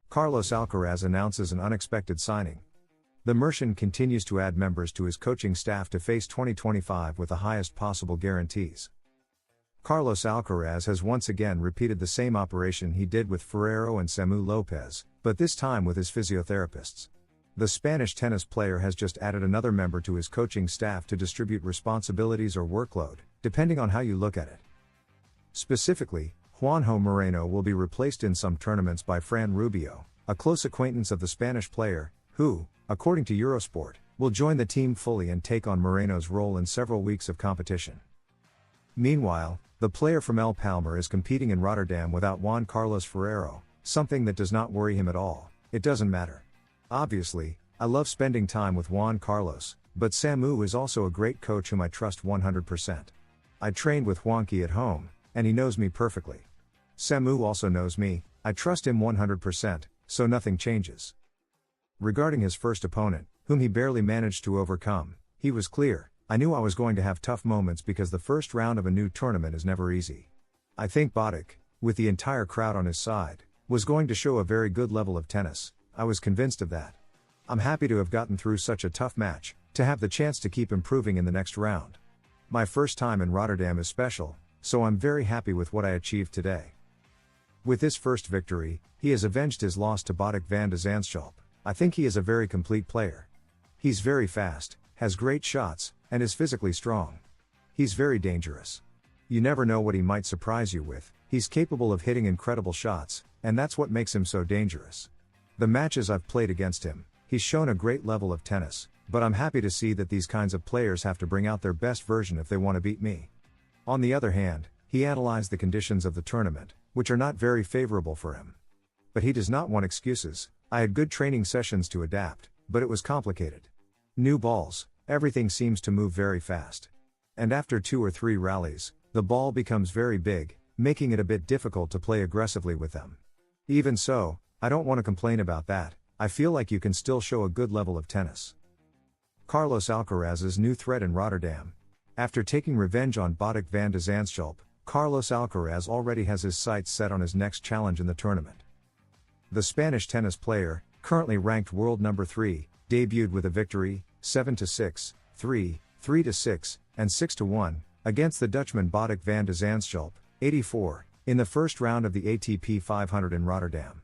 Carlos Alcaraz announces an unexpected signing. The Mercian continues to add members to his coaching staff to face 2025 with the highest possible guarantees. Carlos Alcaraz has once again repeated the same operation he did with Ferrero and Samu Lopez, but this time with his physiotherapists. The Spanish tennis player has just added another member to his coaching staff to distribute responsibilities or workload, depending on how you look at it. Specifically, Juanjo Moreno will be replaced in some tournaments by Fran Rubio, a close acquaintance of the Spanish player, who, according to Eurosport, will join the team fully and take on Moreno's role in several weeks of competition. Meanwhile, the player from El Palmar is competing in Rotterdam without Juan Carlos Ferrero, something that does not worry him at all. It doesn't matter. Obviously, I love spending time with Juan Carlos, but Samu is also a great coach whom I trust 100%. I trained with Juanqui at home, and he knows me perfectly. Samu also knows me, I trust him 100%, so nothing changes. Regarding his first opponent, whom he barely managed to overcome, he was clear: I knew I was going to have tough moments because the first round of a new tournament is never easy. I think Botic, with the entire crowd on his side, was going to show a very good level of tennis. I was convinced of that. I'm happy to have gotten through such a tough match, to have the chance to keep improving in the next round. My first time in Rotterdam is special, so I'm very happy with what I achieved today. With this first victory, he has avenged his loss to Botic van de Zandschulp. I think he is a very complete player. He's very fast, has great shots, and is physically strong. He's very dangerous. You never know what he might surprise you with. He's capable of hitting incredible shots, and that's what makes him so dangerous. The matches I've played against him, he's shown a great level of tennis, but I'm happy to see that these kinds of players have to bring out their best version if they want to beat me. On the other hand, he analyzed the conditions of the tournament, which are not very favorable for him. But he does not want excuses. I had good training sessions to adapt, but it was complicated. New balls, everything seems to move very fast. And after 2 or 3 rallies, the ball becomes very big, making it a bit difficult to play aggressively with them. Even so, I don't want to complain about that. I feel like you can still show a good level of tennis. Carlos Alcaraz's new threat in Rotterdam. After taking revenge on Botic van de Zandschulp, Carlos Alcaraz already has his sights set on his next challenge in the tournament. The Spanish tennis player, currently ranked world number 3, debuted with a victory, 7-6, 3, 3-6, and 6-1, against the Dutchman Botic van de Zandschulp, 84, in the first round of the ATP 500 in Rotterdam.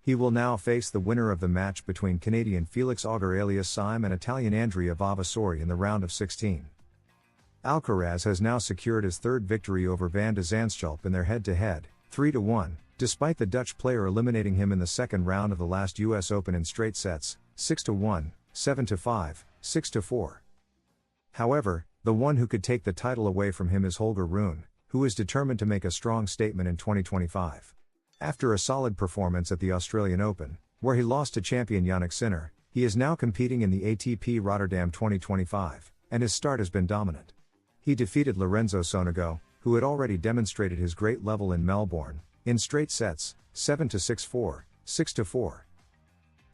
He will now face the winner of the match between Canadian Felix Auger-Aliassime and Italian Andrea Vavasori in the round of 16. Alcaraz has now secured his third victory over van de Zandschulp in their head-to-head, 3-1, despite the Dutch player eliminating him in the second round of the last US Open in straight sets, 6-1, 7-5, 6-4. However, the one who could take the title away from him is Holger Rune, who is determined to make a strong statement in 2025. After a solid performance at the Australian Open, where he lost to champion Jannik Sinner, he is now competing in the ATP Rotterdam 2025, and his start has been dominant. He defeated Lorenzo Sonego, who had already demonstrated his great level in Melbourne, in straight sets, 7-6-4, 6-4.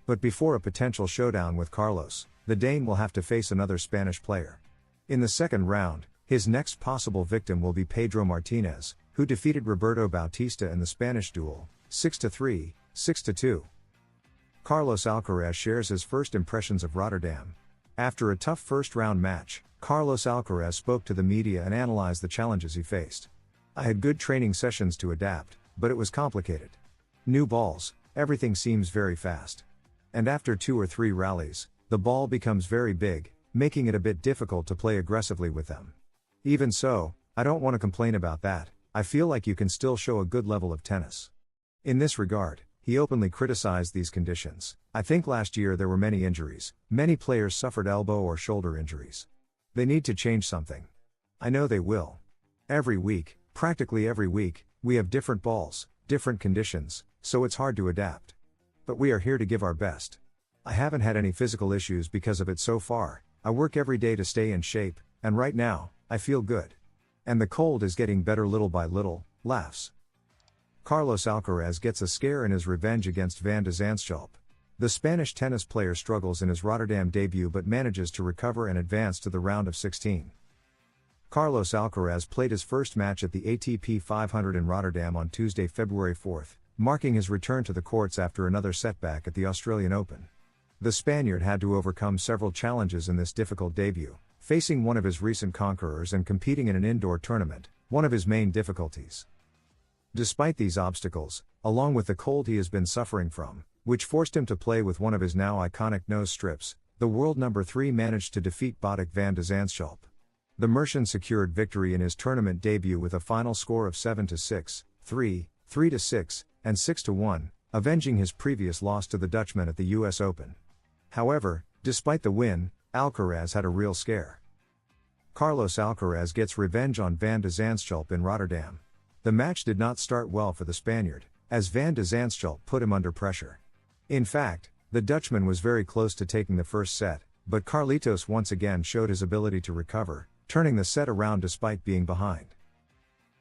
But before a potential showdown with Carlos, the Dane will have to face another Spanish player. In the second round, his next possible victim will be Pedro Martinez, who defeated Roberto Bautista in the Spanish duel, 6-3, 6-2. Carlos Alcaraz shares his first impressions of Rotterdam. After a tough first-round match, Carlos Alcaraz spoke to the media and analyzed the challenges he faced. I had good training sessions to adapt, but it was complicated. New balls, everything seems very fast. And after 2 or 3 rallies, the ball becomes very big, making it a bit difficult to play aggressively with them. Even so, I don't want to complain about that. I feel like you can still show a good level of tennis. In this regard, he openly criticized these conditions. I think last year there were many injuries. Many players suffered elbow or shoulder injuries. They need to change something. I know they will. Every week, practically every week, we have different balls, different conditions, so it's hard to adapt. But we are here to give our best. I haven't had any physical issues because of it so far. I work every day to stay in shape, and right now, I feel good. And the cold is getting better little by little, laughs. Carlos Alcaraz gets a scare in his revenge against van de Zandschulp. The Spanish tennis player struggles in his Rotterdam debut but manages to recover and advance to the round of 16. Carlos Alcaraz played his first match at the ATP 500 in Rotterdam on Tuesday, February 4, marking his return to the courts after another setback at the Australian Open. The Spaniard had to overcome several challenges in this difficult debut, facing one of his recent conquerors and competing in an indoor tournament, one of his main difficulties. Despite these obstacles, along with the cold he has been suffering from, which forced him to play with one of his now iconic nose strips, the world number 3 managed to defeat Botic van de Zandschulp. The Mercian secured victory in his tournament debut with a final score of 7-6, 3, 3-6, and 6-1, avenging his previous loss to the Dutchman at the US Open. However, despite the win, Alcaraz had a real scare. Carlos Alcaraz gets revenge on Van de Zandschulp in Rotterdam. The match did not start well for the Spaniard, as Van de Zandschulp put him under pressure. In fact, the Dutchman was very close to taking the first set, but Carlitos once again showed his ability to recover, turning the set around despite being behind.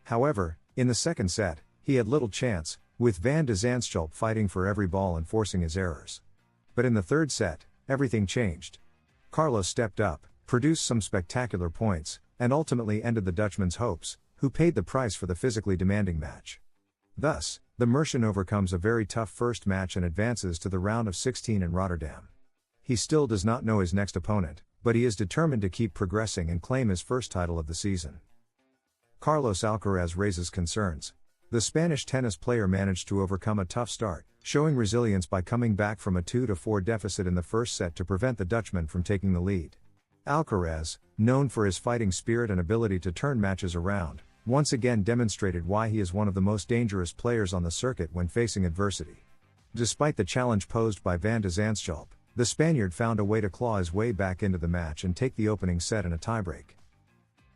However, in the second set, he had little chance, with Van de Zandschulp fighting for every ball and forcing his errors. But in the third set, everything changed. Carlos stepped up, produced some spectacular points, and ultimately ended the Dutchman's hopes, who paid the price for the physically demanding match. Thus, the Mercian overcomes a very tough first match and advances to the round of 16 in Rotterdam. He still does not know his next opponent, but he is determined to keep progressing and claim his first title of the season. Carlos Alcaraz raises concerns. The Spanish tennis player managed to overcome a tough start, showing resilience by coming back from a 2-4 deficit in the first set to prevent the Dutchman from taking the lead. Alcaraz, known for his fighting spirit and ability to turn matches around, once again demonstrated why he is one of the most dangerous players on the circuit when facing adversity. Despite the challenge posed by Van de Zandschulp, the Spaniard found a way to claw his way back into the match and take the opening set in a tiebreak.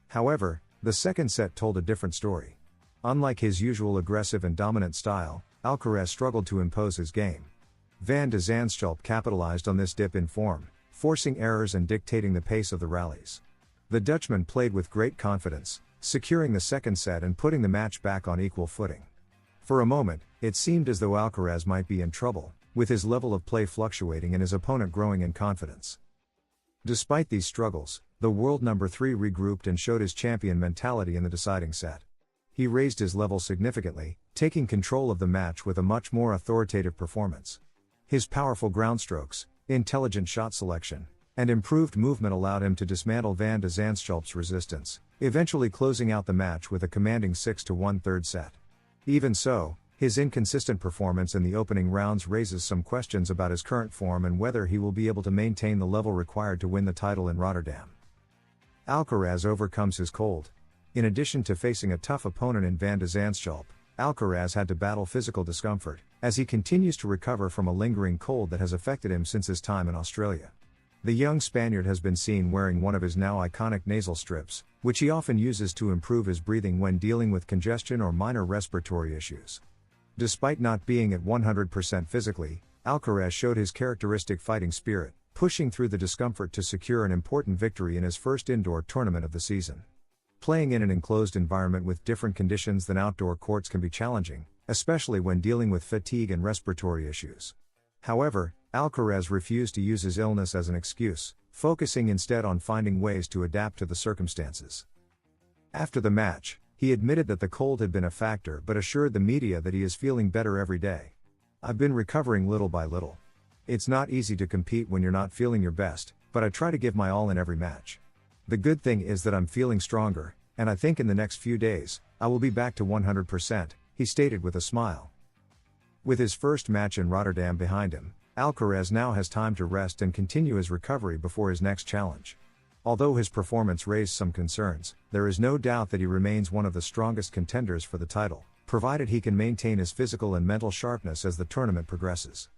However, the second set told a different story. Unlike his usual aggressive and dominant style, Alcaraz struggled to impose his game. Van de Zandschulp capitalized on this dip in form, forcing errors and dictating the pace of the rallies. The Dutchman played with great confidence, securing the second set and putting the match back on equal footing. For a moment, it seemed as though Alcaraz might be in trouble, with his level of play fluctuating and his opponent growing in confidence. Despite these struggles, the world number 3 regrouped and showed his champion mentality in the deciding set. He raised his level significantly, taking control of the match with a much more authoritative performance. His powerful ground strokes, intelligent shot selection, and improved movement allowed him to dismantle Van de Zandschulp's resistance, eventually closing out the match with a commanding 6-1 third set. Even so, his inconsistent performance in the opening rounds raises some questions about his current form and whether he will be able to maintain the level required to win the title in Rotterdam. Alcaraz overcomes his cold. In addition to facing a tough opponent in Van de Zandschulp, Alcaraz had to battle physical discomfort, as he continues to recover from a lingering cold that has affected him since his time in Australia. The young Spaniard has been seen wearing one of his now iconic nasal strips, which he often uses to improve his breathing when dealing with congestion or minor respiratory issues. Despite not being at 100% physically, Alcaraz showed his characteristic fighting spirit, pushing through the discomfort to secure an important victory in his first indoor tournament of the season. Playing in an enclosed environment with different conditions than outdoor courts can be challenging, especially when dealing with fatigue and respiratory issues. However, Alcaraz refused to use his illness as an excuse, focusing instead on finding ways to adapt to the circumstances. After the match, he admitted that the cold had been a factor but assured the media that he is feeling better every day. "I've been recovering little by little. It's not easy to compete when you're not feeling your best, but I try to give my all in every match. The good thing is that I'm feeling stronger, and I think in the next few days, I will be back to 100%, he stated with a smile. With his first match in Rotterdam behind him, Alcaraz now has time to rest and continue his recovery before his next challenge. Although his performance raised some concerns, there is no doubt that he remains one of the strongest contenders for the title, provided he can maintain his physical and mental sharpness as the tournament progresses.